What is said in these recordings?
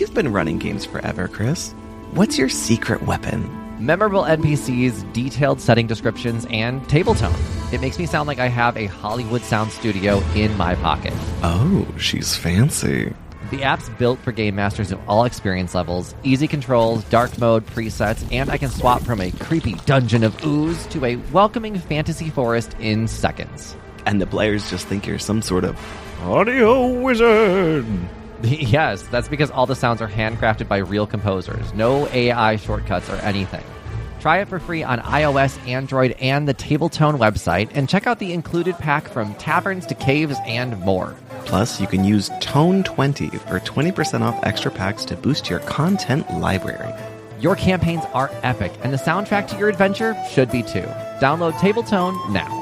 You've been running games forever, Chris. What's your secret weapon? Memorable NPCs, detailed setting descriptions, and table tone. It makes me sound like I have a Hollywood sound studio in my pocket. Oh, she's fancy. The app's built for game masters of all experience levels, easy controls, dark mode, presets, and I can swap from a creepy dungeon of ooze to a welcoming fantasy forest in seconds. And the players just think you're some sort of audio wizard. Yes, that's because all the sounds are handcrafted by real composers. No AI shortcuts or anything. Try it for free on iOS, Android, and the Tabletone website, and check out the included pack from taverns to caves and more. Plus, you can use Tone20 for 20% off extra packs to boost your content library. Your campaigns are epic, and the soundtrack to your adventure should be too. Download Tabletone now.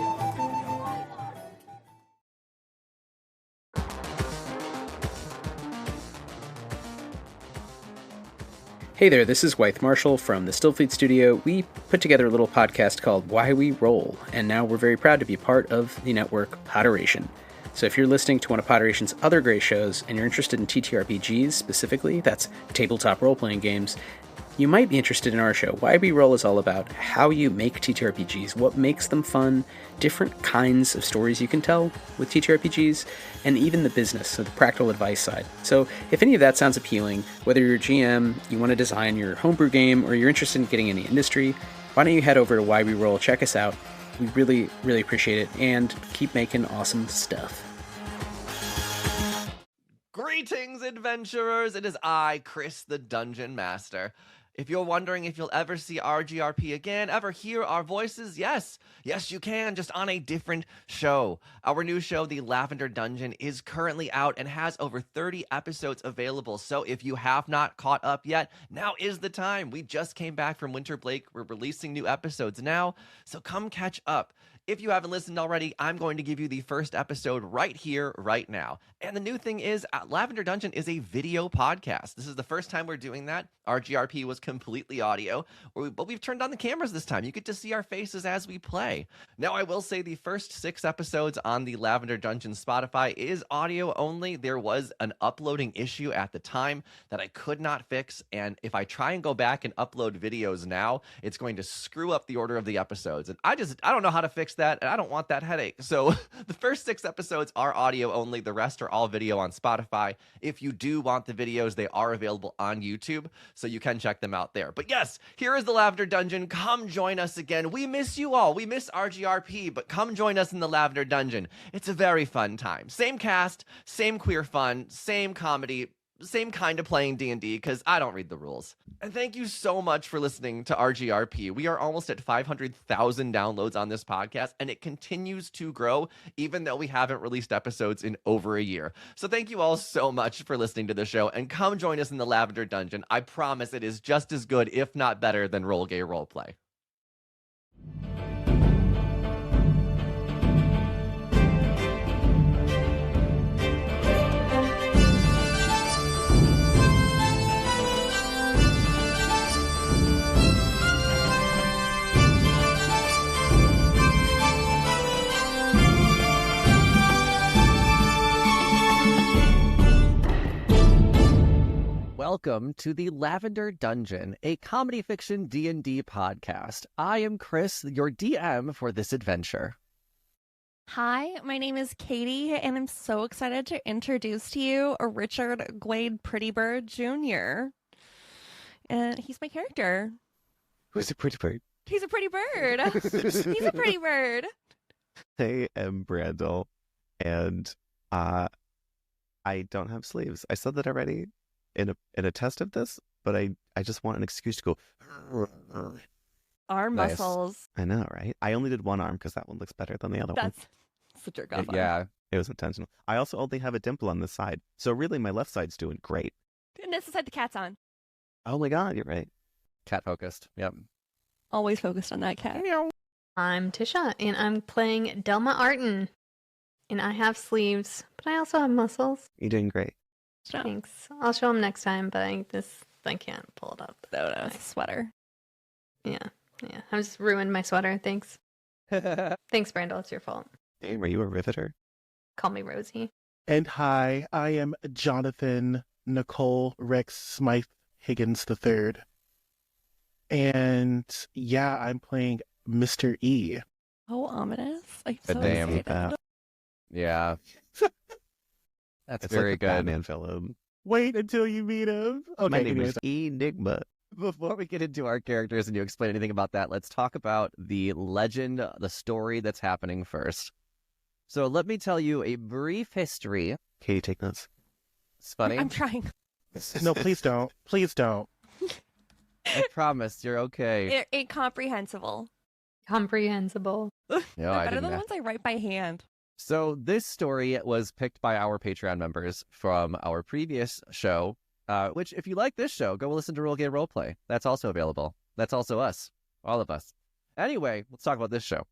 Hey there, this is Wythe Marshall from the Stillfleet Studio. We put together a little podcast called Why We Roll, and now we're very proud to be part of the network Podderation. So if you're listening to one of Podderation's other great shows, and you're interested in TTRPGs specifically, that's tabletop role-playing games, you might be interested in our show. Why We Roll is all about how you make TTRPGs, what makes them fun, different kinds of stories you can tell with TTRPGs, and even the business, so the practical advice side. So if any of that sounds appealing, whether you're a GM, you want to design your homebrew game, or you're interested in getting in the industry, why don't you head over to Why We Roll, check us out. We really, really appreciate it, and keep making awesome stuff. Greetings, adventurers! It is I, Chris, the Dungeon Master. If you're wondering if you'll ever see RGRP again, ever hear our voices, yes, you can, just on a different show. Our new show, The Lavender Dungeon, is currently out and has over 30 episodes available, so if you have not caught up yet, now is the time. We just came back from winter break. We're releasing new episodes now, so come catch up. If you haven't listened already, I'm going to give you the first episode right here, right now. And the new thing is, Lavender Dungeon is a video podcast. This is the first time we're doing that. RGRP was completely audio, but we've turned on the cameras this time. You get to see our faces as we play. Now, I will say the first 6 episodes on the Lavender Dungeon Spotify is audio only. There was an uploading issue at the time that I could not fix, and if I try and go back and upload videos now, it's going to screw up the order of the episodes. And I don't know how to fix that, and I don't want that headache. So the first 6 episodes are audio only. The rest are all video on Spotify. If you do want the videos, they are available on YouTube, so you can check them out there. But yes, here is the Lavender Dungeon. Come join us again. We miss you all. We miss RGRP, but come join us in the Lavender Dungeon. It's a very fun time. Same cast, same queer fun, same comedy, same kind of playing D&D, because I don't read the rules. And thank you so much for listening to RGRP. We are almost at 500,000 downloads on this podcast, and it continues to grow, even though we haven't released episodes in over a year. So thank you all so much for listening to the show, and come join us in the Lavender Dungeon. I promise it is just as good, if not better, than Roll Gay Roleplay. Welcome to the Lavender Dungeon, a comedy fiction D&D podcast. I am Chris, your DM for this adventure. Hi, my name is Katie, and I'm so excited to introduce to you Richard Glade Prettybird Jr. And he's my character. Who's a pretty bird? He's a pretty bird. He's a pretty bird. I am Brandel, and I don't have sleeves. I said that already in a test of this, but I just want an excuse to go. Arm Nice. muscles. I know, right? I only did one arm because that one looks better than the other one. That's a jerk off. Yeah, it was intentional. I also only have a dimple on this side, so really my left side's doing great. And that's the side the cat's on. Oh my god, you're right. Cat focused. Yep. Always focused on that cat. I'm Tisha, and I'm playing Delma Arton. And I have sleeves, but I also have muscles. You're doing great. Thanks. I'll show them next time, but I can't pull it up. No, it's a sweater. Yeah. I just ruined my sweater. Thanks. Thanks, Brandel. It's your fault. Damn, are you a riveter? Call me Rosie. And hi, I am Jonathan, Nicole Rex Smythe Higgins III. And yeah, I'm playing Mr. E. Oh, ominous. I'm Good so name. excited. Yeah. That's It's very like a good. Batman villain. Wait until you meet him. Okay, My name anyways. is Enigma. Before we get into our characters and you explain anything about that, let's talk about the legend, the story that's happening first. So let me tell you a brief history. Katie, take notes. It's funny. I'm trying. No, please don't. Please don't. I promise you're okay. Incomprehensible. Comprehensible. No, They're I better didn't. than the ones I write by hand. So this story was picked by our Patreon members from our previous show, which if you like this show, go listen to Roll Game Roleplay. That's also available. That's also us. All of us. Anyway, let's talk about this show.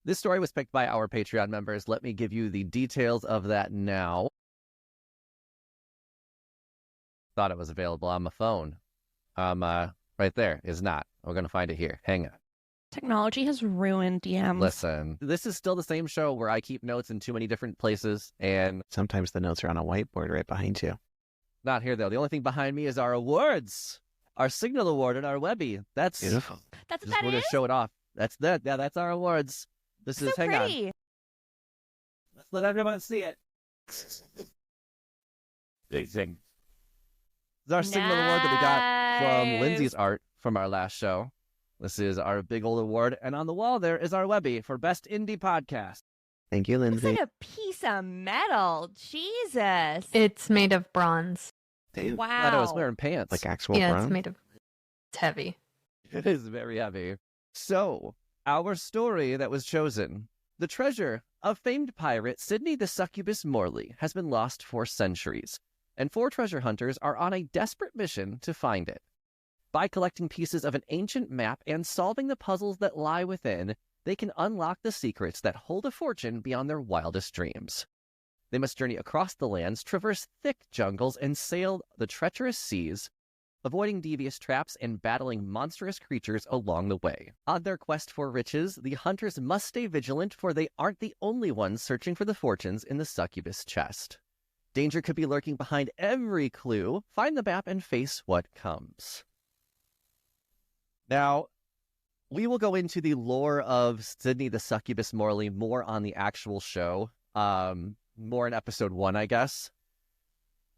This story was picked by our Patreon members. Let me give you the details of that now. Thought it was available on my phone. Right there. Is not. We're going to find it here. Hang on. Technology has ruined DMs. Listen, this is still the same show where I keep notes in too many different places, and Sometimes the notes are on a whiteboard right behind you. not here, though. The only thing behind me is our awards. Our Signal Award and our Webby. That's Beautiful. That's what just that we're is? gonna show it off. That's that. Yeah, that's our awards. This So is hang on. pretty. Let's let everyone see it. Big thing. This is our Signal Award that we got from Nice. Lindsay's art from our last show. This is our big old award, and on the wall there is our Webby for Best Indie Podcast. Thank you, Looks Lindsay. like a piece of metal. Jesus. It's made of bronze. Damn. Wow. I thought I was wearing pants. Like actual Yeah, bronze? it's made of. It's heavy. It is very heavy. So, our story that was chosen. The treasure of famed pirate Sidney the Succubus Morley has been lost for centuries, and 4 treasure hunters are on a desperate mission to find it. By collecting pieces of an ancient map and solving the puzzles that lie within, they can unlock the secrets that hold a fortune beyond their wildest dreams. They must journey across the lands, traverse thick jungles, and sail the treacherous seas, avoiding devious traps and battling monstrous creatures along the way. On their quest for riches, the hunters must stay vigilant, for they aren't the only ones searching for the fortunes in the succubus chest. Danger could be lurking behind every clue. Find the map and face what comes. Now, we will go into the lore of Sidney the Succubus Morley more on the actual show, more in episode 1, I guess.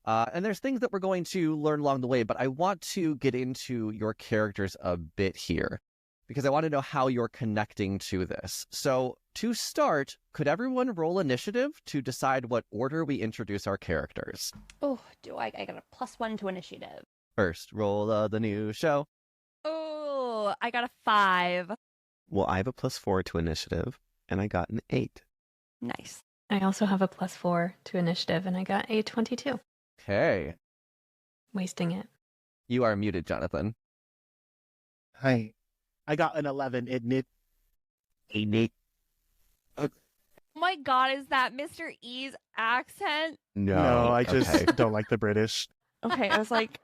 And there's things that we're going to learn along the way, but I want to get into your characters a bit here, because I want to know how you're connecting to this. So, to start, could everyone roll initiative to decide what order we introduce our characters? Oh, do I got a +1 to initiative. First, roll the new show. Oh, I got a 5. Well, I have a +4 to initiative, and I got an 8. Nice. I also have a +4 to initiative, and I got a 22. Okay. Wasting it. You are muted, Jonathan. Hi. I got an 11 in it. Oh my god, is that Mr. E's accent? No, I just Okay. don't like the British. Okay, I was like,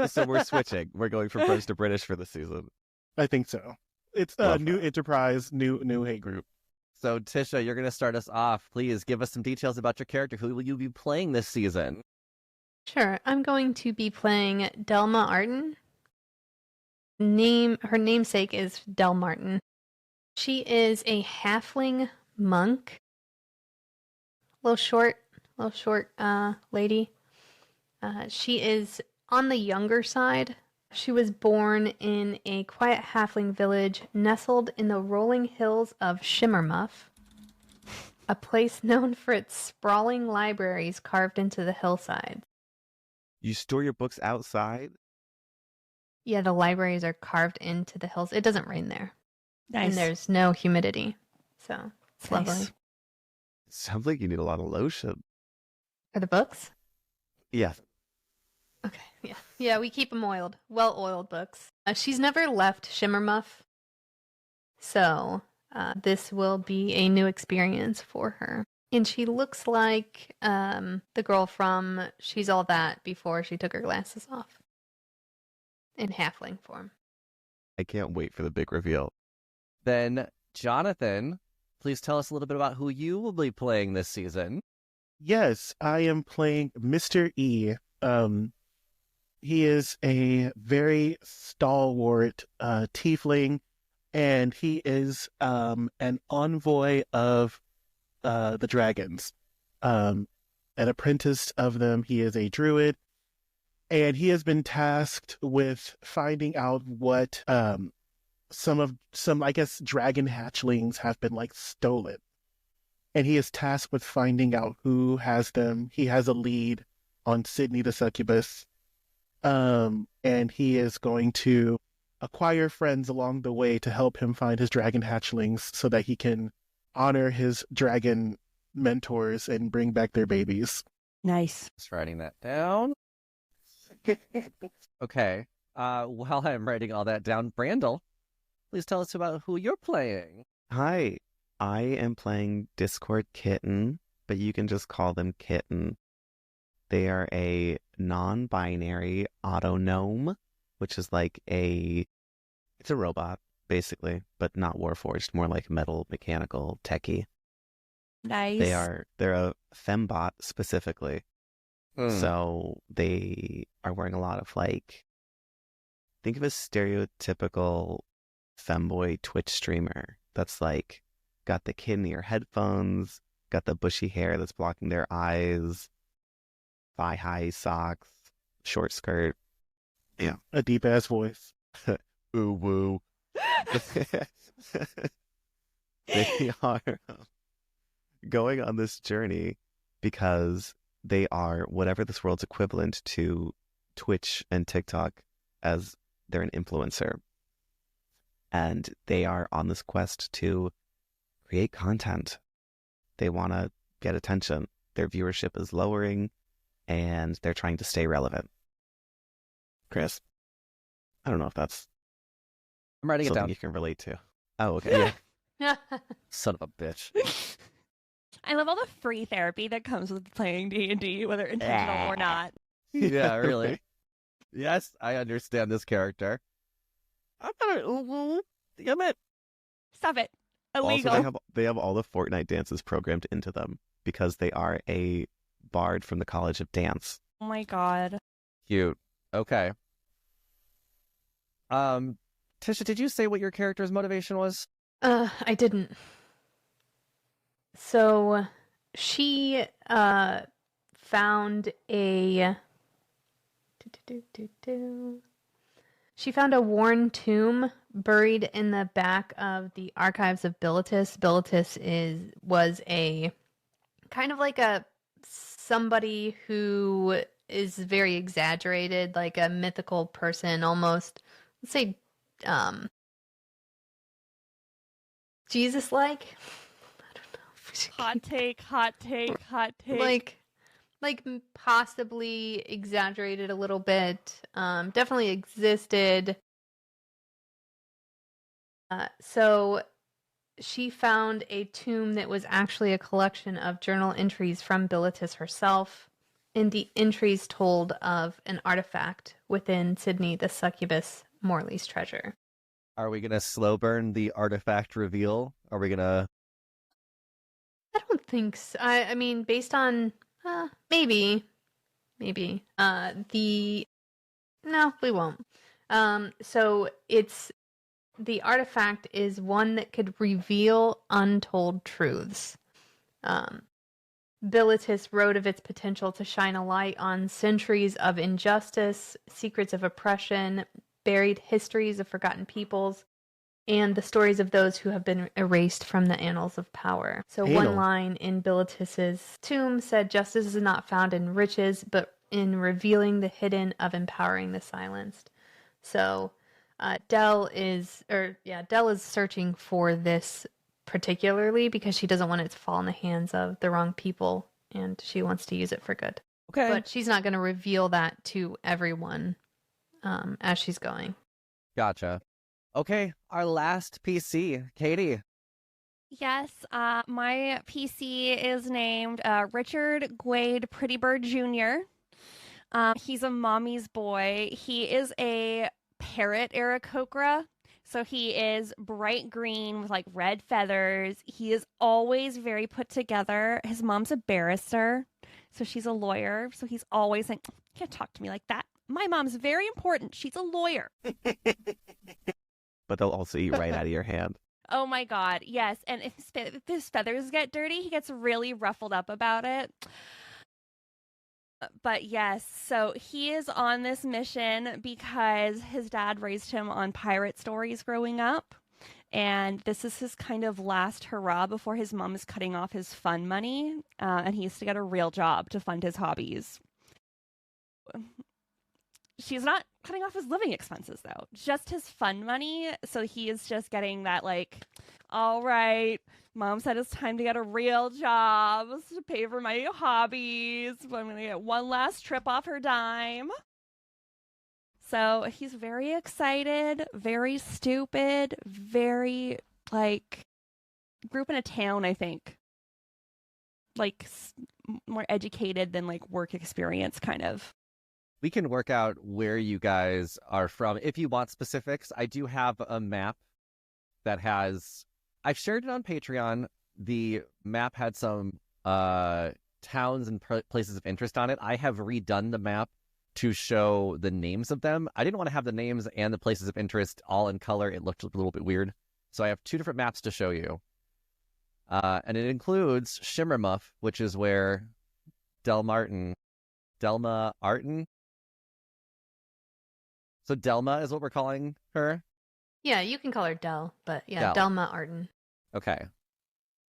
So we're switching. We're going from French to British for the season. I think so. It's a Love new that. enterprise, new hate group. So, Tisha, you're going to start us off. Please give us some details about your character. Who will you be playing this season? Sure, I'm going to be playing Delma Arden. Her namesake is Del Martin. She is a halfling monk. Little short lady. She is on the younger side. She was born in a quiet halfling village nestled in the rolling hills of Shimmermuff, a place known for its sprawling libraries carved into the hillsides. You store your books outside? Yeah, the libraries are carved into the hills. It doesn't rain there. nice. And there's no humidity. So it's Nice. lovely. Sounds like you need a lot of lotion. Are the books? Yeah. Okay, yeah. Yeah, we keep them oiled. Well-oiled books. She's never left Shimmermuff. So this will be a new experience for her. And she looks like the girl from She's All That before she took her glasses off. In halfling form. I can't wait for the big reveal. Then, Jonathan, please tell us a little bit about who you will be playing this season. Yes, I am playing Mr. E. He is a very stalwart tiefling, and he is an envoy of the dragons. An apprentice of them. He is a druid, and he has been tasked with finding out what some I guess dragon hatchlings have been like stolen. And he is tasked with finding out who has them. He has a lead on Sydney the succubus. And he is going to acquire friends along the way to help him find his dragon hatchlings so that he can honor his dragon mentors and bring back their babies. Nice. Just writing that down. Okay. While I'm writing all that down, Brandel, please tell us about who you're playing. Hi, I am playing Discord Kitten, but you can just call them Kitten. They are a non-binary auto-gnome, which is like it's a robot, basically, but not warforged, more like metal, mechanical, techie. Nice. They're a fembot specifically. So they are wearing a lot of think of a stereotypical femboy Twitch streamer that's got the kid in ear headphones, got the bushy hair that's blocking their eyes, thigh-high socks, short skirt. Yeah. A deep-ass voice. Ooh, woo. They are going on this journey because they are whatever this world's equivalent to Twitch and TikTok, as they're an influencer. And they are on this quest to create content. They want to get attention. Their viewership is lowering, and they're trying to stay relevant. Chris, I don't know if that's I'm writing it something down. you can relate to. Oh, okay. Yeah. Son of a bitch. I love all the free therapy that comes with playing D&D, whether intentional or not. Yeah, really. Yes, I understand this character. I'm gonna damn it. Stop it. Also, Illegal. they have all the Fortnite dances programmed into them because they are a bard from the College of Dance. Oh my god. Cute. Okay. Tisha, did you say what your character's motivation was? I didn't. So she found a she found a worn tomb buried in the back of the archives of Bilitis. Bilitis was a kind of like somebody who is very exaggerated, like a mythical person, almost, let's say, Jesus-like. I don't know. Hot take, hot take, hot take. Like possibly exaggerated a little bit. Definitely existed. So she found a tomb that was actually a collection of journal entries from Bilitis herself, and the entries told of an artifact within Sydney the succubus Morley's treasure. Are we gonna slow burn the artifact reveal? Are we gonna... I don't think so. I mean, based on maybe. No, we won't. So it's the artifact is one that could reveal untold truths. Bilitis wrote of its potential to shine a light on centuries of injustice, secrets of oppression, buried histories of forgotten peoples, and the stories of those who have been erased from the annals of power. So one line in Bilitis's tomb said, "Justice is not found in riches, but in revealing the hidden, of empowering the silenced." So Dell is searching for this particularly because she doesn't want it to fall in the hands of the wrong people, and she wants to use it for good. Okay. But she's not going to reveal that to everyone as she's going. Gotcha. Okay, our last PC, Katie. Yes, my PC is named Richard Gwade Prettybird Jr. He's a mommy's boy. He is a parrot Aarakocra. So he is bright green with like red feathers. He is always very put together. His mom's a barrister. So she's a lawyer. So he's always saying, can't talk to me like that. My mom's very important. She's a lawyer. But they'll also eat right out of your hand. Oh my God. Yes. And if his feathers get dirty, he gets really ruffled up about it. But yes, so he is on this mission because his dad raised him on pirate stories growing up. And this is his kind of last hurrah before his mom is cutting off his fun money. And he has to get a real job to fund his hobbies. She's not cutting off his living expenses, though. Just his fun money. So he is just getting that, like, all right, Mom said it's time to get a real job to pay for my hobbies. But I'm going to get one last trip off her dime. So he's very excited, very stupid, very, like, grew up in a town, I think. Like, more educated than, like, work experience, kind of. We can work out where you guys are from. If you want specifics, I do have a map that has... I've shared it on Patreon. The map had some towns and places of interest on it. I have redone the map to show the names of them. I didn't want to have the names and the places of interest all in color. It looked a little bit weird. So I have two different maps to show you. And it includes Shimmermuff, which is where Delma Arton. So Delma is what we're calling her? Yeah, you can call her Del, but yeah, Del. Delma Arden. Okay.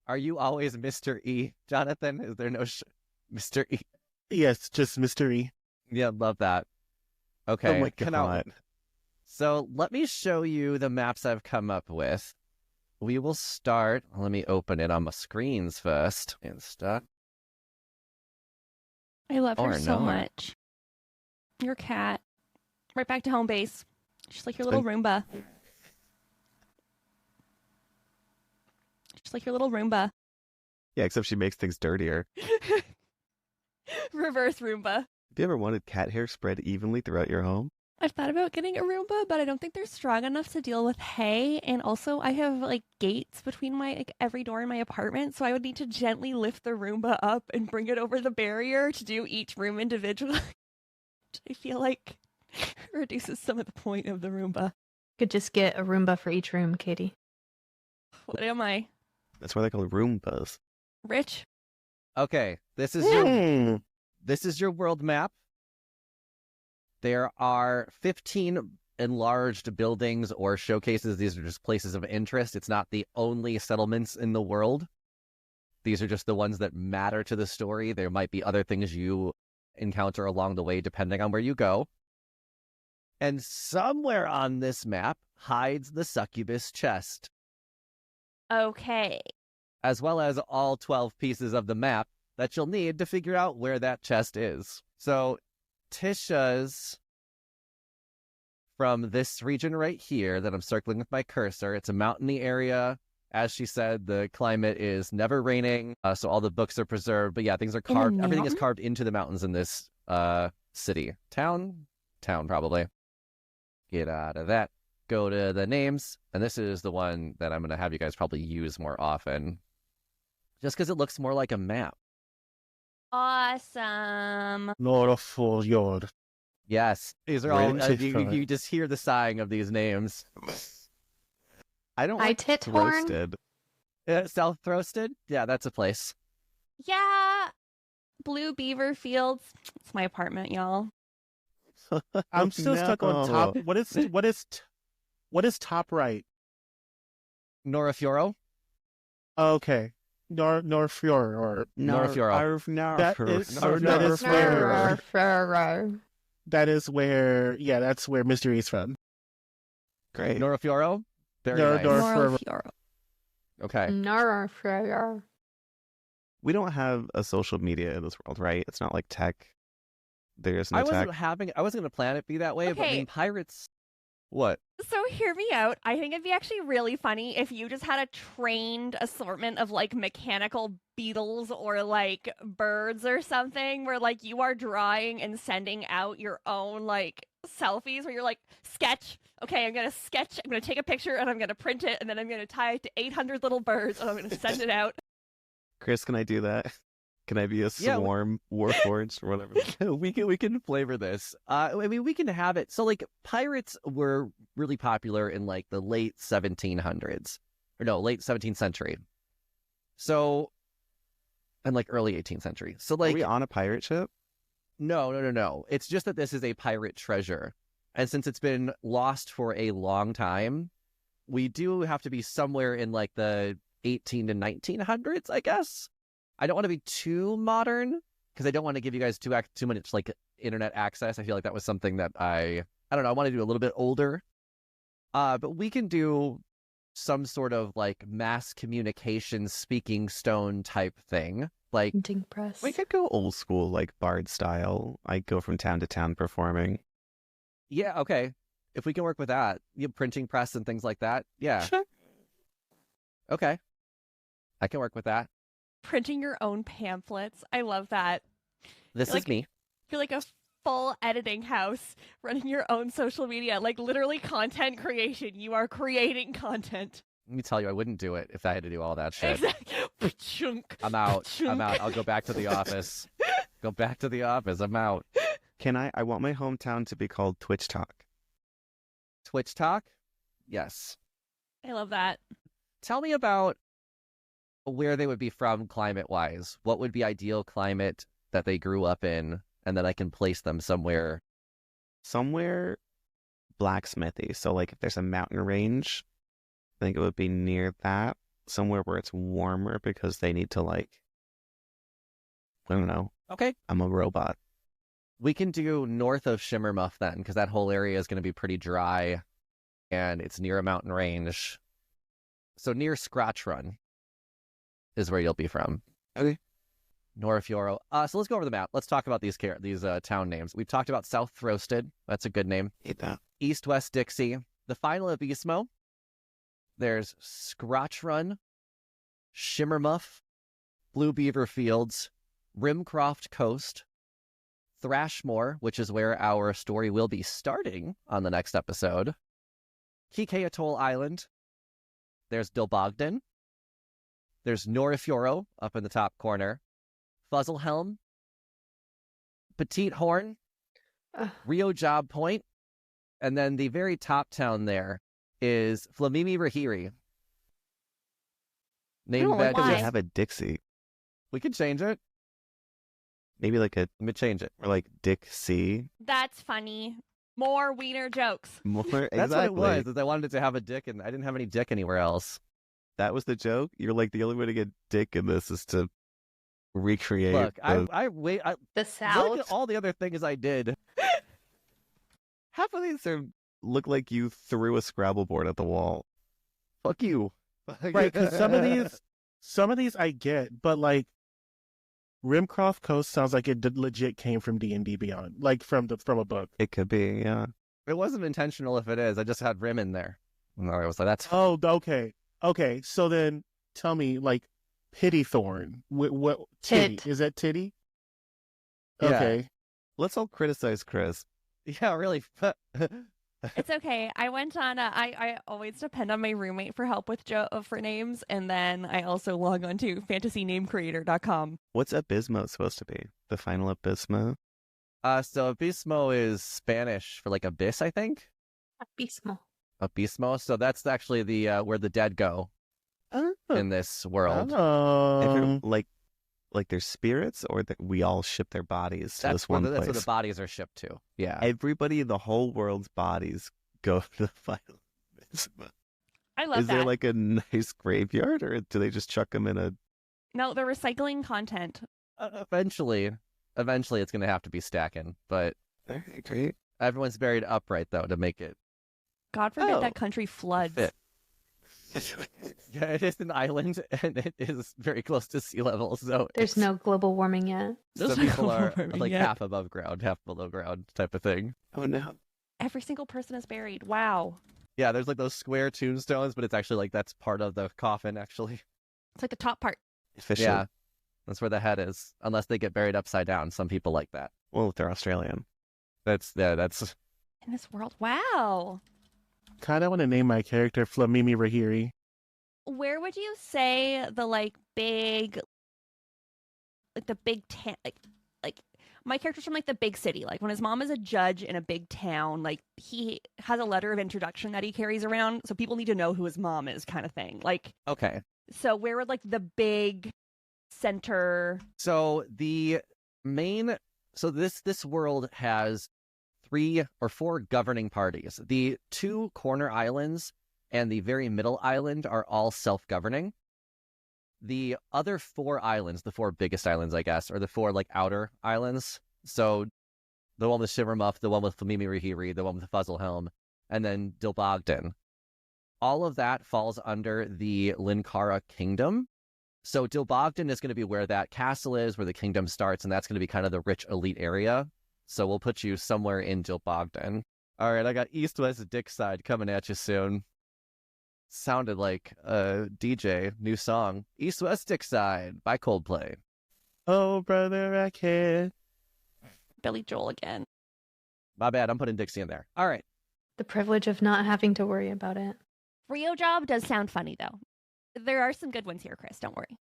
Are you always Mr. E, Jonathan? Is there no Mr. E? Yes, just mystery. Yeah, love that. Okay. Oh my God. So let me show you the maps I've come up with. We will start. Let me open it on my screens first and stuff. I love her so no. much. Your cat. Right back to home base. She's like your little Roomba. She's like your little Roomba. Yeah, except she makes things dirtier. Reverse Roomba. Have you ever wanted cat hair spread evenly throughout your home? I've thought about getting a Roomba, but I don't think they're strong enough to deal with hay. And also, I have like gates between every door in my apartment, so I would need to gently lift the Roomba up and bring it over the barrier to do each room individually. I feel like reduces some of the point of the Roomba. Could just get a Roomba for each room, Katie. What am I? That's why they call it Roombas. Rich? Okay, this is your world map. There are 15 enlarged buildings or showcases. These are just places of interest. It's not the only settlements in the world. These are just the ones that matter to the story. There might be other things you encounter along the way depending on where you go. And somewhere on this map hides the succubus chest, Okay. as well as all 12 pieces of the map that you'll need to figure out where that chest is. So Tisha's from this region right here that I'm circling with my cursor. It's a mountainy area. As she said, the climate is never raining, so all the books are preserved. But yeah, things are carved. Everything is carved into the mountains in this city. Town probably. Get out of that. Go to the names. And this is the one that I'm going to have you guys probably use more often. Just because it looks more like a map. Awesome. Nora for Yord. Yes. These are all, Identify. you just hear the sighing of these names. I don't Hi, like Tithorn. roasted. South Roasted? Yeah, that's a place. Yeah. Blue Beaver Fields. It's my apartment, y'all. I'm still stuck on top. What is top right? Nora Fioro? Okay. Norfior or Nora Fioro. That is where that's where Mystery is from. Great. Nora Fioro? Very Nora- nice. Nora- Moral Fioro. Fioro. Okay. Narfrayar. We don't have a social media in this world, right? It's not like tech. There's no I tech. wasn't going to plan it be that way, but I Okay. mean, pirates... What? So hear me out. I think it'd be actually really funny if you just had a trained assortment of like mechanical beetles or like birds or something where like you are drawing and sending out your own like selfies where you're like, sketch. Okay, I'm going to sketch. I'm going to take a picture and I'm going to print it and then I'm going to tie it to 800 little birds and I'm going to send it out. Chris, can I do that? Can I be a swarm warforged or whatever? we can flavor this. I mean, we can have it. So, like, pirates were really popular in, like, the late 1700s. Or no, late 17th century. So, and, like, early 18th century. So, like... Are we on a pirate ship? No. It's just that this is a pirate treasure. And since it's been lost for a long time, we do have to be somewhere in, like, the 18 to 1900s, I guess. I don't want to be too modern because I don't want to give you guys too much like internet access. I feel like that was something that I don't know. I want to do a little bit older, but we can do some sort of like mass communication speaking stone type thing. Like Printing press. We could go old school, like Bard style. I go from town to town performing. Yeah, okay. If we can work with that, printing press and things like that. Yeah. Sure. Okay. I can work with that. Printing your own pamphlets. I love that. This is me. You're like a full editing house running your own social media, like literally content creation. You are creating content. Let me tell you, I wouldn't do it if I had to do all that shit. Exactly. I'm out. I'll go back to the office. I'm out. Can I want my hometown to be called Twitch Talk. Twitch Talk? Yes. I love that. Tell me about where they would be from climate-wise. What would be ideal climate that they grew up in, and then I can place them somewhere. Somewhere blacksmithy. So, like, if there's a mountain range, I think it would be near that. Somewhere where it's warmer because they need to, like, I don't know. Okay. I'm a robot. We can do north of Shimmermuff then, because that whole area is going to be pretty dry, and it's near a mountain range. So near Scratch Run is where you'll be from. Okay. Norafioro. So let's go over the map. Let's talk about these town names. We've talked about South Throsted. That's a good name. Hate that. East West Dixie. The final Abismo. There's Scratch Run, Shimmermuff, Blue Beaver Fields, Rimcroft Coast, Thrashmore, which is where our story will be starting on the next episode, Kike Atoll Island. There's Dilbogden. There's Norafioro up in the top corner. Fuzzlehelm. Petite Horn. Rio Job Point. And then the very top town there is Flamimi Rahiri. Name like that. Because Why? I have a Dixie. We could change it. Maybe like a, Let me change it. or like Dixie. That's funny. More wiener jokes. More That's exactly. what it was. Is I wanted it to have a dick, and I didn't have any dick anywhere else. That was the joke. You're like, the only way to get dick in this is to recreate. Look, the... I The look South. at all the other things I did. Half of these look like you threw a Scrabble board at the wall. Fuck you. Right, because some of these I get, but like Rimcroft Coast sounds like it legit came from D&D Beyond, like from a book. It could be, yeah. It wasn't intentional if it is. I just had Rim in there. And I was like, that's Oh, okay. So then tell me, like, Pittythorn. What titty? Tit. Is that titty? Yeah. Okay. Let's all criticize Chris. yeah, really. It's okay. I went on. I always depend on my roommate for help with for names, and then I also log on to fantasynamecreator.com. What's Abismo supposed to be? The final Abismo? So Abismo is Spanish for like abyss, I think. Abismo. Abismo. So that's actually the where the dead go in this world. If they're, like their spirits, or that we all ship their bodies to this one that's place? where the bodies are shipped to. Yeah. Everybody in the whole world's bodies go to the final Abismo. I love Is that. there like a nice graveyard, or do they just chuck them in a... No, they're recycling content. Eventually it's going to have to be stacking, but Alright, great. everyone's buried upright though to make it God forbid Oh, that country floods. fit. Yeah, it is an island and it is very close to sea level, so There's no global warming yet. some There's no people are global warming like yet. half above ground, half below ground type of thing. Oh no. Every single person is buried. Wow. Yeah, there's like those square tombstones, but it's actually like that's part of the coffin actually. It's like the top part. Official. Yeah. That's where the head is, unless they get buried upside down. Some people like that. Well, if they're Australian. That's In this world. Wow. Kind of want to name my character Flamimi Rahiri. Where would you say the like big like the big town, like my character's from like the big city. Like when his mom is a judge in a big town, like he has a letter of introduction that he carries around, so people need to know who his mom is, kind of thing. Like, Okay. so where would like the big center? So this world has 3 or 4 governing parties. The 2 corner islands and the very middle island are all self-governing. The other 4 islands, the 4 biggest islands, I guess, are the 4 like outer islands. So the one with Shimmermuff, the one with Flamimi Rahiri, the one with Fuzzlehelm, and then Dilbogden. All of that falls under the Linkara Kingdom. So Dilbogden is going to be where that castle is, where the kingdom starts, and that's going to be kind of the rich elite area. So we'll put you somewhere in Dilbogden. All right, I got East West Dick Side coming at you soon. Sounded like a DJ, new song. East West Dick Side by Coldplay. Oh, brother, I can't. Billy Joel again. My bad, I'm putting Dixie in there. All right. The privilege of not having to worry about it. Rio Job does sound funny though. There are some good ones here, Chris. Don't worry.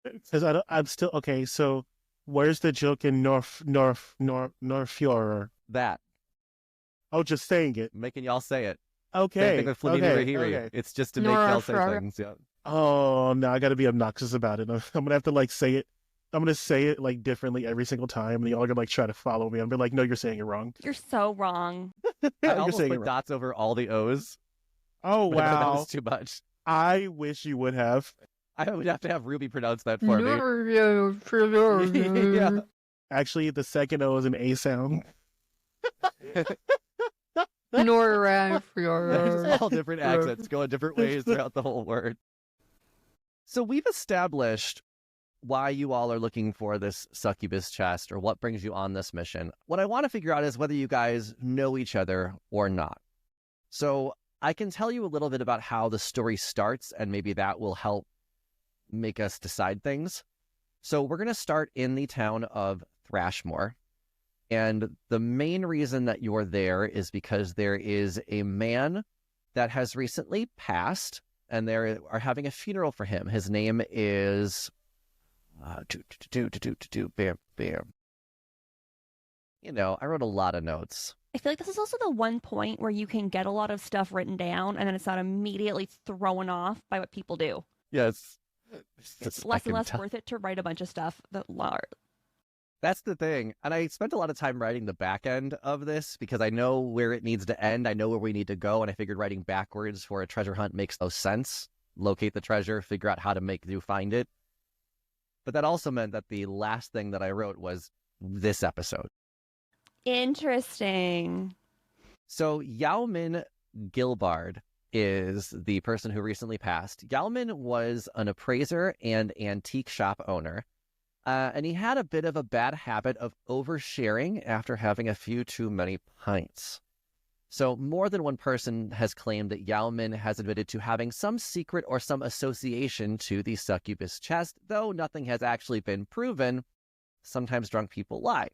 Because I'm still okay. So, where's the joke in Northfjordur? That. Oh, just saying it. Making y'all say it. Okay. Same thing with Flamini Rahiri. Okay. It's just to make y'all say Nora things. Yeah. Oh no, I got to be obnoxious about it. I'm gonna have to like say it. I'm gonna say it like differently every single time, and y'all are gonna like try to follow me. I'm gonna be like, no, you're saying it wrong. You're so wrong. I You're almost saying put it wrong. dots over all the O's. Oh But that wow, was too much. I wish you would have. I would have to have Ruby pronounce that for me. Yeah. Actually, the second O is an A sound. There's all different accents going different ways throughout the whole word. So we've established why you all are looking for this succubus chest or what brings you on this mission. What I want to figure out is whether you guys know each other or not. So I can tell you a little bit about how the story starts, and maybe that will help make us decide things. So we're going to start in the town of Thrashmore. And the main reason that you're there is because there is a man that has recently passed, and they are having a funeral for him. His name is... bam, bam. You know, I wrote a lot of notes. I feel like this is also the one point where you can get a lot of stuff written down and then it's not immediately thrown off by what people do. Yes. It's less and less worth it to write a bunch of stuff that That's the thing. And I spent a lot of time writing the back end of this because I know where it needs to end. I know where we need to go. And I figured writing backwards for a treasure hunt makes no sense. Locate the treasure, figure out how to make you find it. But that also meant that the last thing that I wrote was this episode. Interesting. So Yaomin Gilbard is the person who recently passed. Yaomin was an appraiser and antique shop owner. And he had a bit of a bad habit of oversharing after having a few too many pints. So more than one person has claimed that Yaomin has admitted to having some secret or some association to the succubus chest, though nothing has actually been proven. Sometimes drunk people lie.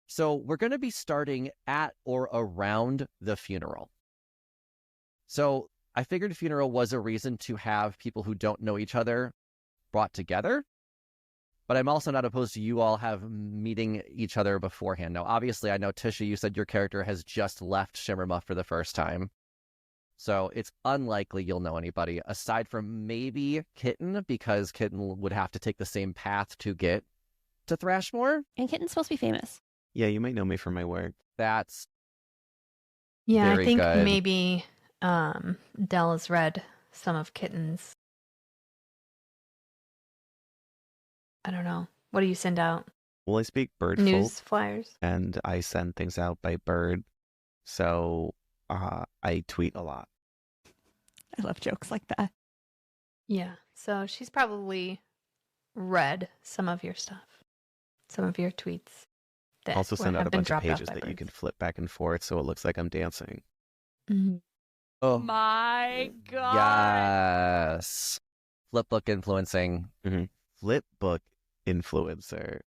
So we're going to be starting at or around the funeral. So I figured a funeral was a reason to have people who don't know each other brought together. But I'm also not opposed to you all have meeting each other beforehand. Now, obviously, I know, Tisha, you said your character has just left Shimmermuff for the first time. So it's unlikely you'll know anybody, aside from maybe Kitten, because Kitten would have to take the same path to get to Thrashmore. And Kitten's supposed to be famous. Yeah, you might know me from my work. That's Yeah, very I think good. maybe Dell has read some of Kitten's. I don't know. What do you send out? Well, I speak bird News folk, flyers? and I send things out by bird. So I tweet a lot. I love jokes like that. Yeah. So she's probably read some of your stuff, some of your tweets. That Also send out have a been bunch of dropped off pages by that you can birds. flip back and forth so it looks like I'm dancing. Mm-hmm. oh My God. yes, flipbook influencing. Flipbook influencer.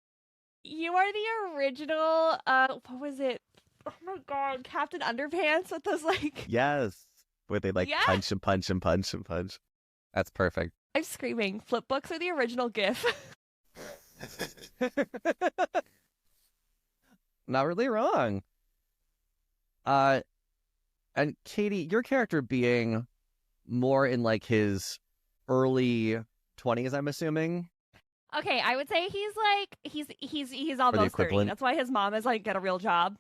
You are the original, what was it? Oh my God, Captain Underpants with those like... Yes. Where they like Yes! punch and punch and punch and punch. That's perfect. I'm screaming. Flip books are the original GIF. Not really wrong. And Katie, your character being more in like his early 20s, I'm assuming. Okay, I would say he's almost 30. equivalent. That's why his mom is like, get a real job.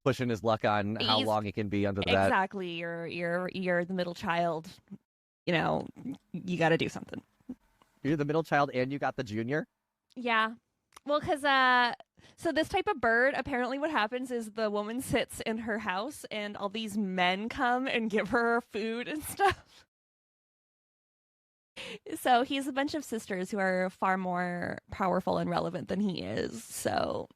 Pushing his luck on how He's- long he can be under that. Exactly. You're the middle child. You know, you got to do something. You're the middle child and you got the junior? Yeah. Well, because so this type of bird, apparently what happens is the woman sits in her house and all these men come and give her food and stuff. So he's a bunch of sisters who are far more powerful and relevant than he is. So,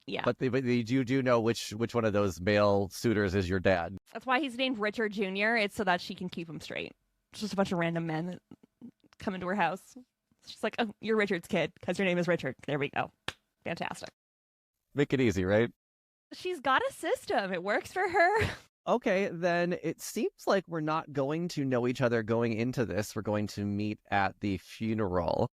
yeah. But you do know which one of those male suitors is your dad. That's why he's named Richard Jr. It's so that she can keep him straight. It's just a bunch of random men that come into her house. She's like, oh, you're Richard's kid because your name is Richard. There we go. Fantastic. Make it easy, right? She's got a system. It works for her. Okay, then it seems like we're not going to know each other going into this. We're going to meet at the funeral.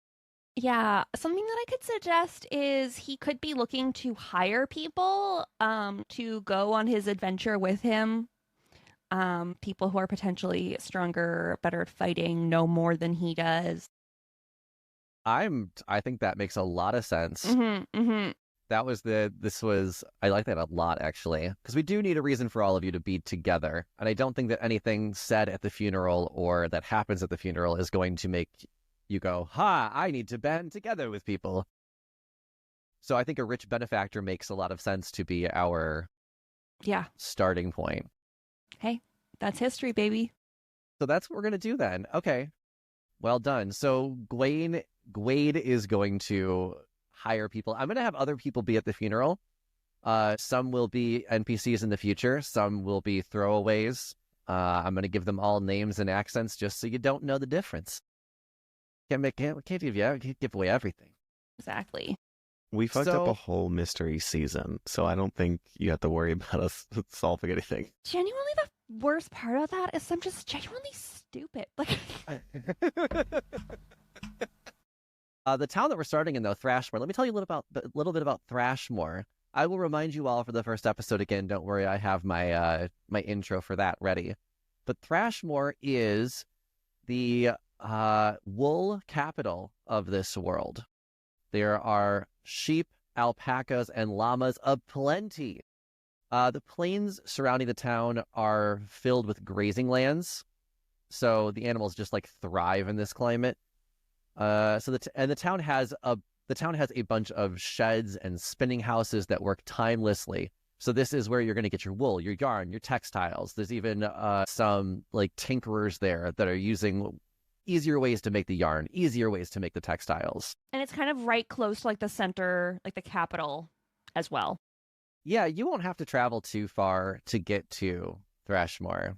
Yeah, something that I could suggest is he could be looking to hire people to go on his adventure with him. People who are potentially stronger, better at fighting, know more than he does. I think that makes a lot of sense. Mm-hmm. I like that a lot, actually, because we do need a reason for all of you to be together. And I don't think that anything said at the funeral or that happens at the funeral is going to make you go, ha, I need to band together with people. So I think a rich benefactor makes a lot of sense to be our starting point. Hey, that's history, baby. So that's what we're going to do then. Okay. Well done. So Gwade is going to hire people. I'm going to have other people be at the funeral. Some will be NPCs in the future. Some will be throwaways. I'm going to give them all names and accents just so you don't know the difference. Can't give away everything. Exactly. We fucked up a whole mystery season, so I don't think you have to worry about us solving anything. Genuinely, the worst part of that is I'm just genuinely stupid. Like, the town that we're starting in, though, Thrashmore. Let me tell you a little bit about Thrashmore. I will remind you all for the first episode again. Don't worry, I have my my intro for that ready. But Thrashmore is the wool capital of this world. There are sheep, alpacas, and llamas aplenty. The plains surrounding the town are filled with grazing lands, so the animals just like thrive in this climate. The town has a bunch of sheds and spinning houses that work timelessly. So this is where you're going to get your wool, your yarn, your textiles. There's even some like tinkerers there that are using easier ways to make the yarn, easier ways to make the textiles. and it's kind of right close to like the center, like the capital as well. Yeah, you won't have to travel too far to get to Thrashmore.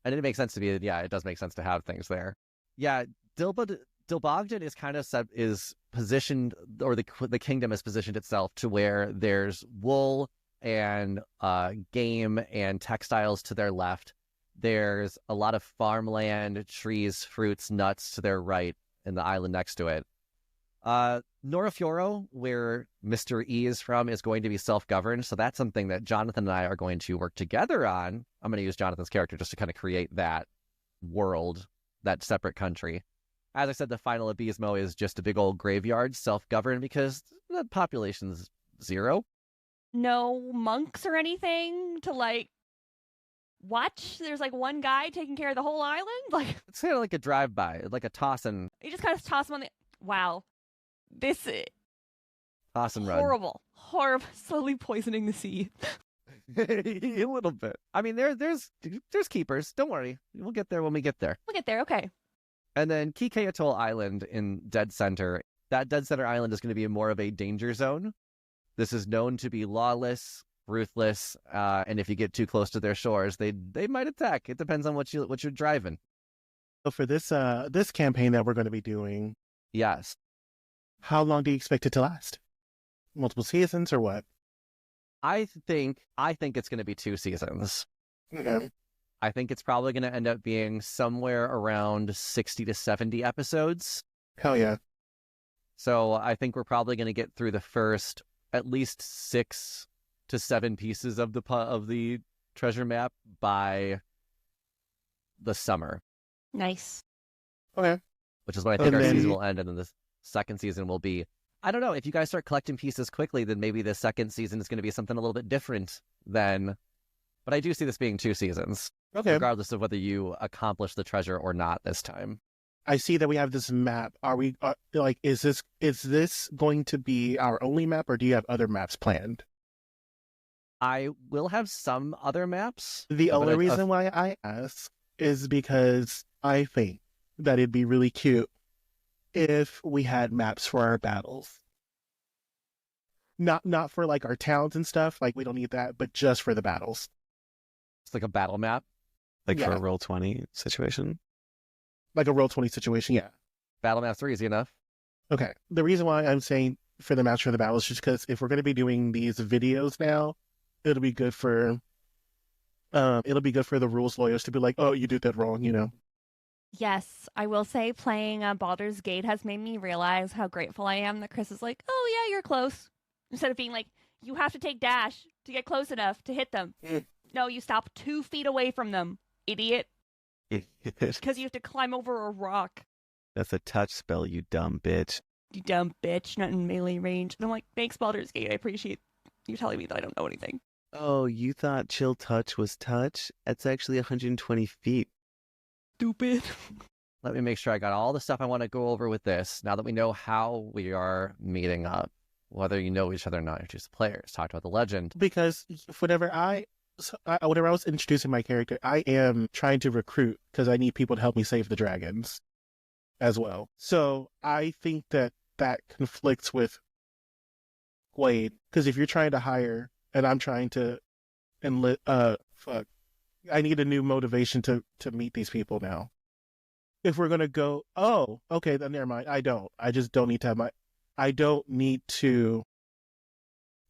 And it makes sense to be, it does make sense to have things there. Yeah, Dilbogden is positioned, or the kingdom has positioned itself to where there's wool and game and textiles to their left. There's a lot of farmland, trees, fruits, nuts to their right, and the island next to it. Norafioro, where Mr. E is from, is going to be self-governed, so that's something that Jonathan and I are going to work together on. I'm going to use Jonathan's character just to kind of create that world, that separate country. As I said, the final Abismo is just a big old graveyard, self-governed, because the population's 0. No monks or anything to like watch. There's like one guy taking care of the whole island. Like, It's kind of like a drive-by, like a toss and you just kind of toss him on the. Wow, this is run. horrible, slowly poisoning the sea. A little bit. I mean, there's keepers. Don't worry, we'll get there when we get there. We'll get there. Okay. And then Kike Atoll Island in Dead Center. That Dead Center Island is going to be more of a danger zone. This is known to be lawless, ruthless, and if you get too close to their shores, they might attack. It depends on what you're driving. So for this campaign that we're going to be doing, Yes. how long do you expect it to last? Multiple seasons or what? I think it's going to be 2 seasons. Okay. I think it's probably going to end up being somewhere around 60 to 70 episodes. Hell yeah. So I think we're probably going to get through the first at least 6 to 7 pieces of the treasure map by the summer. Nice. Okay. Which is when I think And our then- season will end, and then the second season will be, I don't know, if you guys start collecting pieces quickly, then maybe the second season is going to be something a little bit different than, but I do see this being 2 seasons, Okay. regardless of whether you accomplish the treasure or not this time. I see that we have this map. Are we like, is this going to be our only map, or do you have other maps planned? I will have some other maps. The but only a- reason why I ask is because I think that it'd be really cute if we had maps for our battles. Not for like our towns and stuff, like we don't need that, but just for the battles. It's like a battle map. Like for Yeah. a Roll20 situation. Like a Roll20 situation, yeah. Battle maps are easy enough. Okay. The reason why I'm saying for the maps for the battles is just because if we're going to be doing these videos now, it'll be good for the rules lawyers to be like, oh, you did that wrong, you know. Yes, I will say playing Baldur's Gate has made me realize how grateful I am that Chris is like, oh yeah, you're close. Instead of being like, you have to take dash to get close enough to hit them. No, you stop 2 feet away from them, idiot. Because you have to climb over a rock. That's a touch spell, you dumb bitch. You dumb bitch, not in melee range. And I'm like, thanks, Baldur's Gate. I appreciate you telling me that I don't know anything. Oh, you thought chill touch was touch? That's actually 120 feet. Stupid. Let me make sure I got all the stuff I want to go over with this. Now that we know how we are meeting up, whether you know each other or not, introduce the players, talk about the legend. Because whenever I was introducing my character, I am trying to recruit because I need people to help me save the dragons as well. So I think that conflicts with Wade, because if you're trying to hire and I'm trying to I need a new motivation to meet these people now. If we're gonna go, oh, okay, then never mind. I just don't need to have I don't need to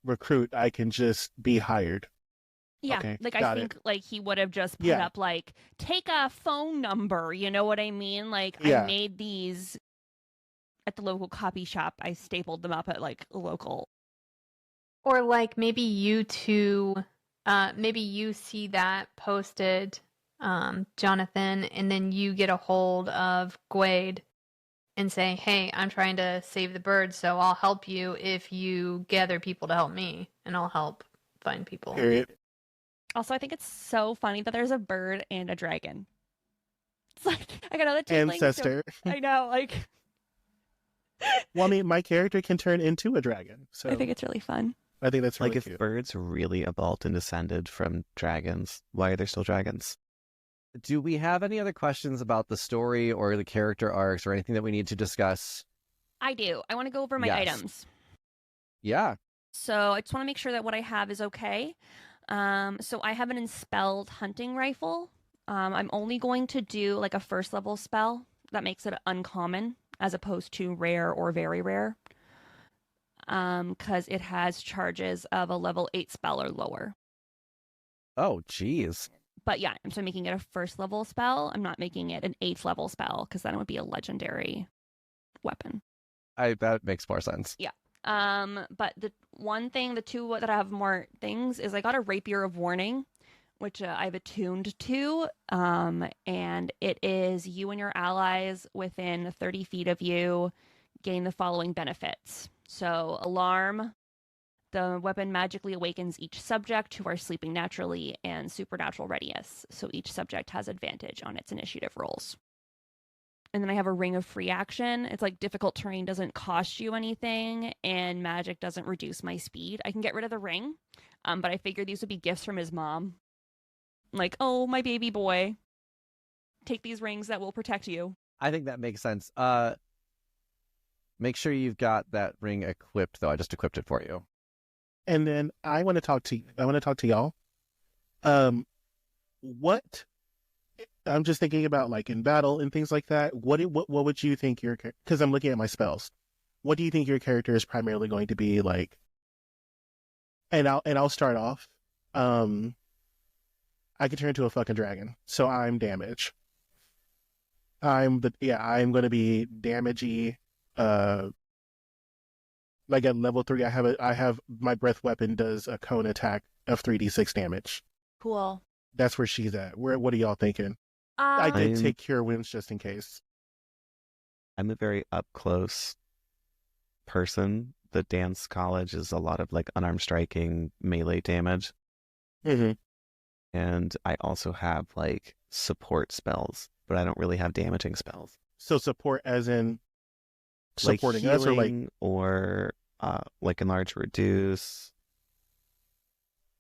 recruit. I can just be hired. Yeah, Okay, like I got think like he would have just put Yeah. up like, take a phone number, you know what I mean? Like Yeah. I made these at the local copy shop. I stapled them up at like a local. Or like maybe you two, maybe you see that posted, Jonathan, and then you get a hold of Gwade and say, hey, I'm trying to save the birds, so I'll help you if you gather people to help me, and I'll help find people. Period. Also, I think it's so funny that there's a bird and a dragon. It's like I got another Ancestor. I know, like Well, I mean, my character can turn into a dragon, so I think it's really fun. I think that's really Like if cute. birds really evolved and descended from dragons, why are there still dragons? Do we have any other questions about the story or the character arcs or anything that we need to discuss? I do. I want to go over my Yes. items. Yeah. So I just want to make sure that what I have is okay. So I have an Enspelled hunting rifle. I'm only going to do like a 1st level spell that makes it uncommon as opposed to rare or very rare. Because it has charges of a level 8 spell or lower. Oh, geez. But yeah, so I'm making it a 1st level spell. I'm not making it an 8th level spell because then it would be a legendary weapon. That makes more sense. But the one thing, the two that I have more things is I got a Rapier of Warning, which I've attuned to. And it is you and your allies within 30 feet of you gain the following benefits. So alarm, the weapon magically awakens each subject who are sleeping naturally, and supernatural readiness. So each subject has advantage on its initiative rolls. And then I have a Ring of Free Action. It's like difficult terrain doesn't cost you anything, and magic doesn't reduce my speed. I can get rid of the ring, but I figured these would be gifts from his mom. Like, oh, my baby boy, take these rings that will protect you. I think that makes sense. Make sure you've got that ring equipped, though. I just equipped it for you. And then I want to talk to y'all. What I'm just thinking about, like in battle and things like that. What would you think your, because I'm looking at my spells. What do you think your character is primarily going to be like? And I'll start off. I could turn into a fucking dragon, so I'm damage. I'm going to be damagey. Like at level 3, I have my breath weapon does a cone attack of 3d6 damage. Cool. That's where she's at. What are y'all thinking? I did I'm- take cure wounds just in case. I'm a very up close person. The dance college is a lot of like unarmed striking melee damage. Mm-hmm. And I also have like support spells, but I don't really have damaging spells. So support as in Like supporting us, or like healing or like enlarge, reduce.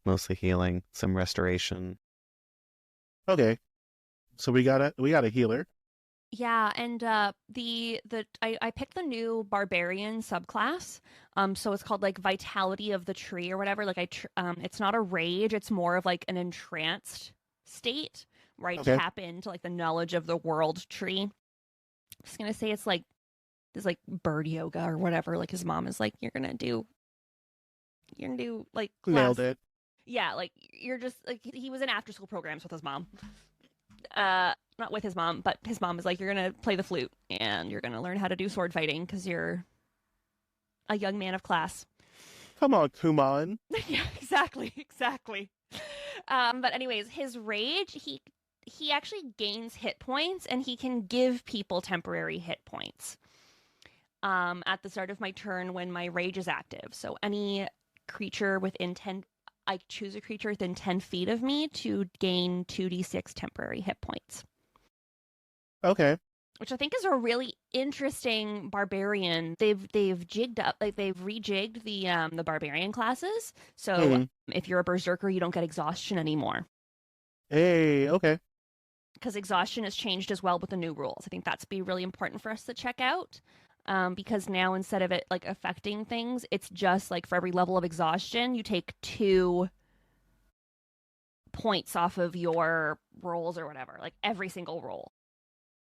Mostly healing, some restoration. okay. So we got a healer. Yeah, and I picked the new barbarian subclass. So it's called like Vitality of the Tree or whatever. Like it's not a rage, it's more of like an entranced state where I Okay. tap into like the knowledge of the world tree. I'm just gonna say it's like this like bird yoga or whatever. Like his mom is like, you're gonna do like class. Nailed it. Yeah, like you're just like he was in after school programs with his mom. Not with his mom, but his mom is like, you're gonna play the flute and you're gonna learn how to do sword fighting because you're a young man of class. Come on, Kuman. Yeah, exactly. But anyways, his rage, he actually gains hit points and he can give people temporary hit points. At the start of my turn when my rage is active. So any creature within 10, I choose a creature within 10 feet of me to gain 2d6 temporary hit points. Okay. Which I think is a really interesting barbarian. They've jigged up, like they've rejigged the barbarian classes. So Mhm. if you're a berserker, you don't get exhaustion anymore. Hey, okay. Because exhaustion has changed as well with the new rules. I think that's be really important for us to check out. Because now instead of it like affecting things, it's just like for every level of exhaustion, you take 2 points off of your rolls or whatever, like every single roll.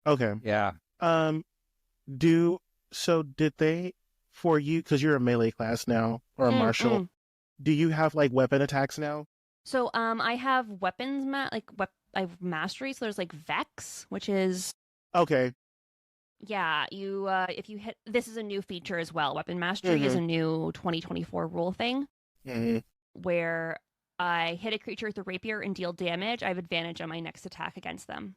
Okay. Yeah. Did they, for you, because you're a melee class now, or a martial, do you have like weapon attacks now? So I have weapons I have mastery. So there's like Vex, which is Okay. yeah, you if you hit, this is a new feature as well. Weapon mastery is a new 2024 rule thing where I hit a creature with a rapier and deal damage. I have advantage on my next attack against them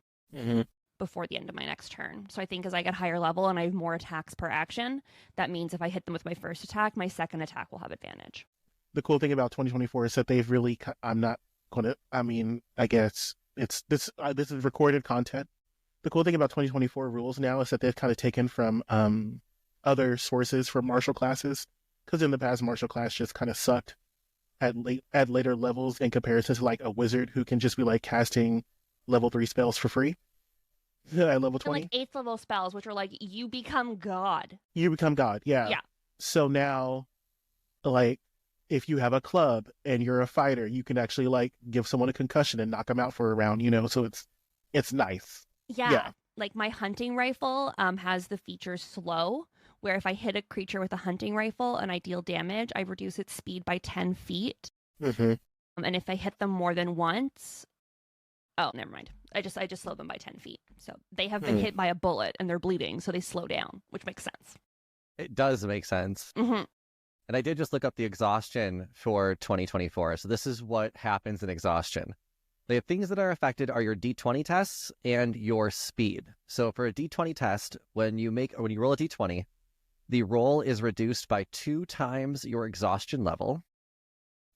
before the end of my next turn. So I think as I get higher level and I have more attacks per action, that means if I hit them with my first attack, my second attack will have advantage. The cool thing about 2024 is that they've really, I guess this is recorded content. The cool thing about 2024 rules now is that they've kind of taken from other sources for martial classes, because in the past martial class just kind of sucked at later levels in comparison to like a wizard who can just be like casting level 3 spells for free at level 20. And like 8th level spells, which are like you become god. You become god, yeah. Yeah. So now, like, if you have a club and you're a fighter, you can actually like give someone a concussion and knock them out for a round, so it's nice. Yeah. Like my hunting rifle has the feature slow, where if I hit a creature with a hunting rifle and I deal damage, I reduce its speed by 10 feet. Mm-hmm. And if I hit them more than once, oh, never mind. I just slow them by 10 feet. So they have been hit by a bullet and they're bleeding, so they slow down, which makes sense. It does make sense. Mm-hmm. And I did just look up the exhaustion for 2024. So this is what happens in exhaustion. The things that are affected are your D20 tests and your speed. So for a D20 test, when you roll a D20, the roll is reduced by 2 times your exhaustion level,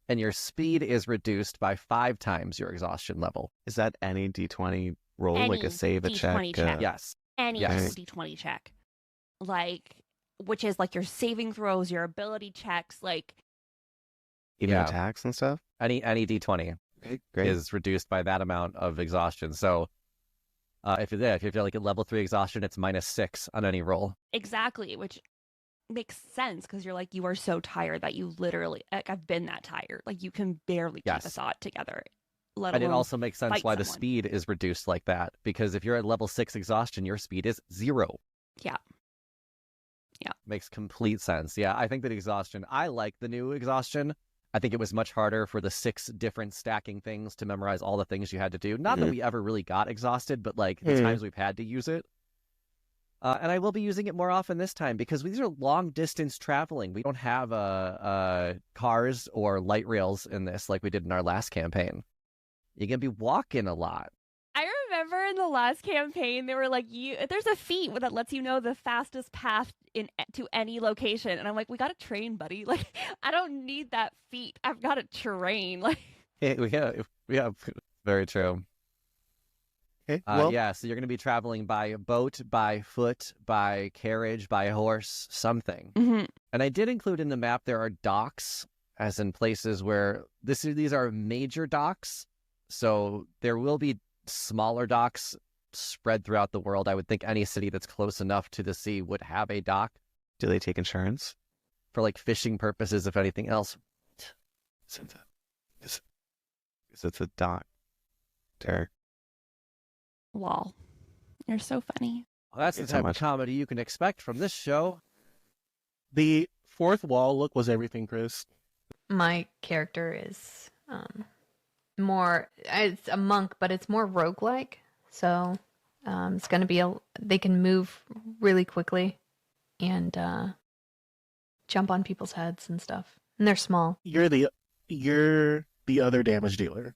and your speed is reduced by 5 times your exhaustion level. Is that any D20 roll, Any like a save, a D20 check? check. Yes. Any Yes. D20 check. Like, which is like your saving throws, your ability checks, like Even Yeah. attacks and stuff? Any D20 Okay, great. is reduced by that amount of exhaustion. So if you're like at level 3 exhaustion, it's -6 on any roll. exactly, which makes sense because you're like, you are so tired that you literally, like, I've been that tired. Like, you can barely keep a Yes. thought together, let And it alone also makes sense fight why the someone. speed is reduced like that, because if you're at level 6 exhaustion, your speed is 0. Yeah. Yeah. Makes complete sense. Yeah, I think that exhaustion, I like the new exhaustion. I think it was much harder for the 6 different stacking things to memorize all the things you had to do. Not that we ever really got exhausted, but like the times we've had to use it, And I will be using it more often this time because these are long distance traveling. We don't have cars or light rails in this like we did in our last campaign. You're going to be walking a lot. I remember in the last campaign, they were like, there's a feat that lets you know the fastest path to any location. And I'm like, we got to train, buddy. Like, I don't need that feat. I've got to train. Like, Yeah, very true. Okay. Yeah, so you're going to be traveling by boat, by foot, by carriage, by horse, something. mm-hmm. And I did include in the map there are docks, as in places where these are major docks. So there will be smaller docks spread throughout the world. I would think any city that's close enough to the sea would have a dock. Do they take insurance? For like fishing purposes, if anything else. Is it's a dock, Derek? Lol. You're so funny. Well, that's the Thank you so type of much. comedy you can expect from this show. The fourth wall look was everything, Chris. My character is more, it's a monk, but it's more roguelike. So it's going to be, they can move really quickly and jump on people's heads and stuff. And they're small. You're the other damage dealer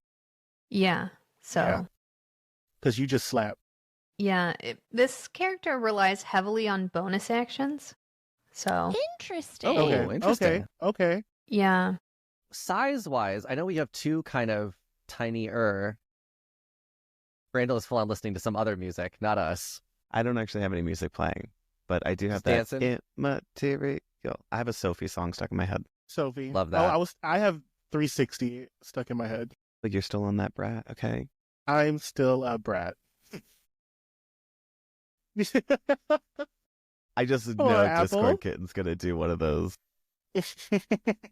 Yeah. So, Yeah. because you just slap. yeah, this character relies heavily on bonus actions. So, Interesting. Oh, Okay. interesting. Okay. yeah. Size-wise, I know we have two kind of tinier. Randall is full on listening to some other music, not us. I don't actually have any music playing, but I do have Just that dancing? immaterial. I have a Sophie song stuck in my head. Sophie. Love Oh, that. I have 360 stuck in my head. But you're still on that brat, okay? I'm still a brat. I just Hello, know Apple. Discord Kitten's gonna do one of those.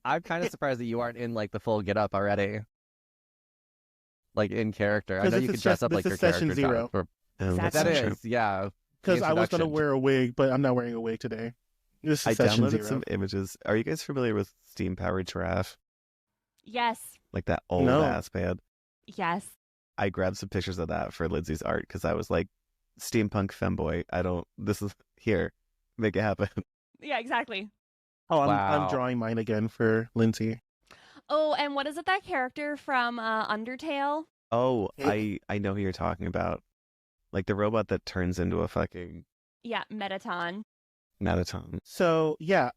I'm kind of surprised that you aren't in like the full get up already. Like in character. I 'Cause know this you is could dress just- up like this your is session character. zero. John, Oh, that's that Exactly. so true. is, yeah. Because I was going to introduction. wear a wig, but I'm not wearing a wig today. This is I session downloaded zero. some images. Are you guys familiar with Steam Powered Giraffe? Yes. Like that old No. ass band? Yes. I grabbed some pictures of that for Lindsay's art because I was like, steampunk femboy. This is here. Make it happen. Yeah, exactly. Oh, I'm Wow. drawing mine again for Lindsay. Oh, and what is it, that character from Undertale? Oh, I know who you're talking about. Like the robot that turns into a fucking Yeah, Metaton. Metaton. So, yeah,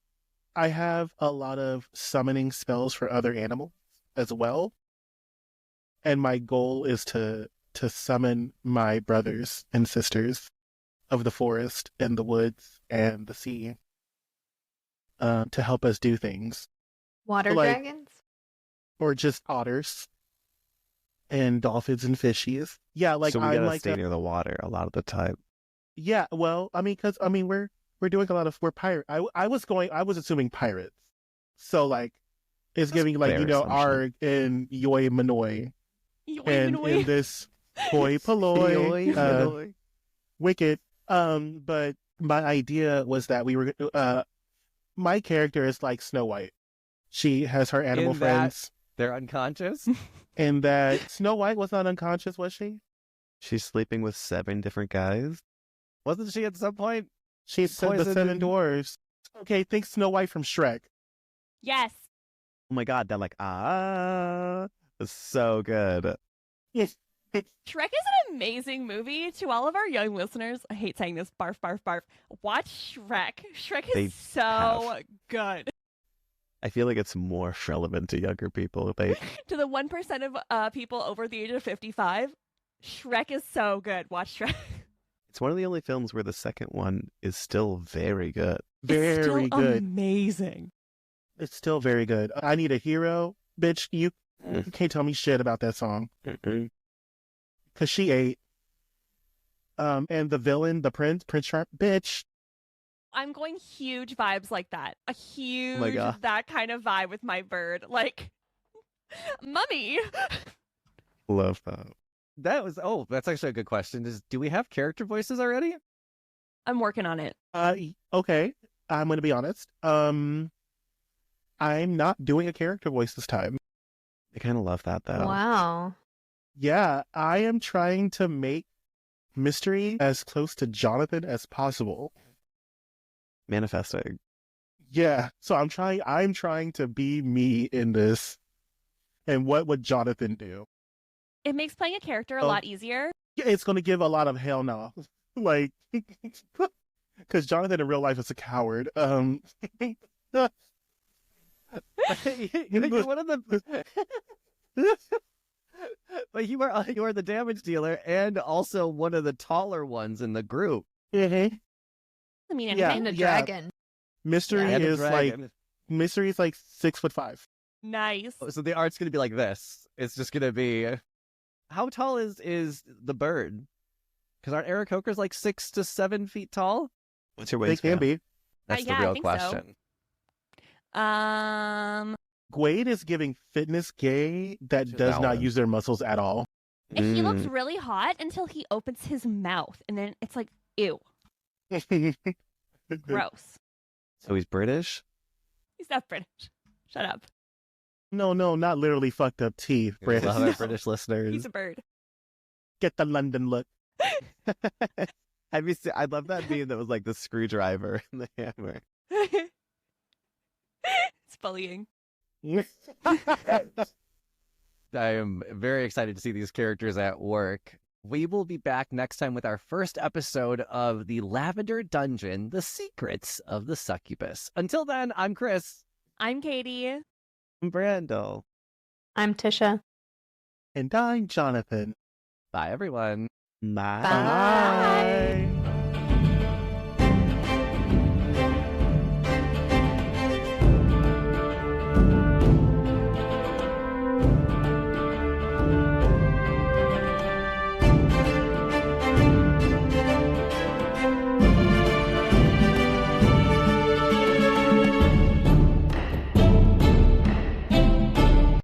I have a lot of summoning spells for other animals as well. And my goal is to summon my brothers and sisters of the forest and the woods and the sea to help us do things. Water Like- dragons? Or just otters and dolphins and fishies. Yeah, like so we I'm gotta like stay near the water a lot of the time. yeah, well, I mean, because we're doing a lot of we're pirate. I was assuming pirates. So like, it's That's giving like fair assumption. Arg and Yoi Manoi, and in this Hoi Polloi, Wicked. But my idea was that we were my character is like Snow White. She has her animal In that- friends, They're unconscious. and that Snow White was not unconscious, was she? She's sleeping with 7 different guys. Wasn't she at some point? She said the Poisoned 7 and- dwarves. Okay, think Snow White from Shrek. Yes. Oh my god, that like it's so good. Yes. Shrek is an amazing movie. To all of our young listeners, I hate saying this, barf, barf, barf. Watch Shrek. Shrek is They so have. good. I feel like it's more relevant to younger people. They To the 1% of people over the age of 55, Shrek is so good. Watch Shrek. it's one of the only films where the second one is still very good. Very It's still good. amazing. It's still very good. I Need a Hero. Bitch, you can't tell me shit about that song. Because she ate. And the villain, the Prince Sharp, bitch. I'm going huge vibes like that. A huge God. that kind of vibe with my bird. Like, mummy. Love that. That's actually a good question. Do we have character voices already? I'm working on it. Okay. I'm going to be honest. I'm not doing a character voice this time. I kind of love that though. Wow. Yeah, I am trying to make mystery as close to Jonathan as possible. Manifesting. Yeah, so I'm trying to be me in this. And what would Jonathan do? It makes playing a character a lot easier. Yeah, it's going to give a lot of hell no. Like, because Jonathan in real life is a coward. You're one of the. But you are the damage dealer and also one of the taller ones in the group. Mm-hmm. I mean, Yeah. And a dragon. Mystery And a is dragon. Mystery is like 6'5". nice. So the art's gonna be like this. It's just gonna be. How tall is the bird? Because aren't Aarakocras like 6 to 7 feet tall? What's your They wingspan? can be. That's yeah, the I real think so. question. Gwade is giving fitness gay that Just does that not one. use their muscles at all. He looks really hot until he opens his mouth, and then it's like, ew, gross. So he's British? He's not British. Shut up. No, not literally fucked up teeth, We British. love our British listeners. He's a bird. Get the London look. Have you seen? I love that meme that was like the screwdriver and the hammer. It's bullying. I am very excited to see these characters at work. We will be back next time with our first episode of the Lavender Dungeon, The Secrets of the Succubus. Until then, I'm Chris. I'm Katie. Brandel. I'm Tisha. And I'm Jonathan. Bye, everyone. Bye. Bye.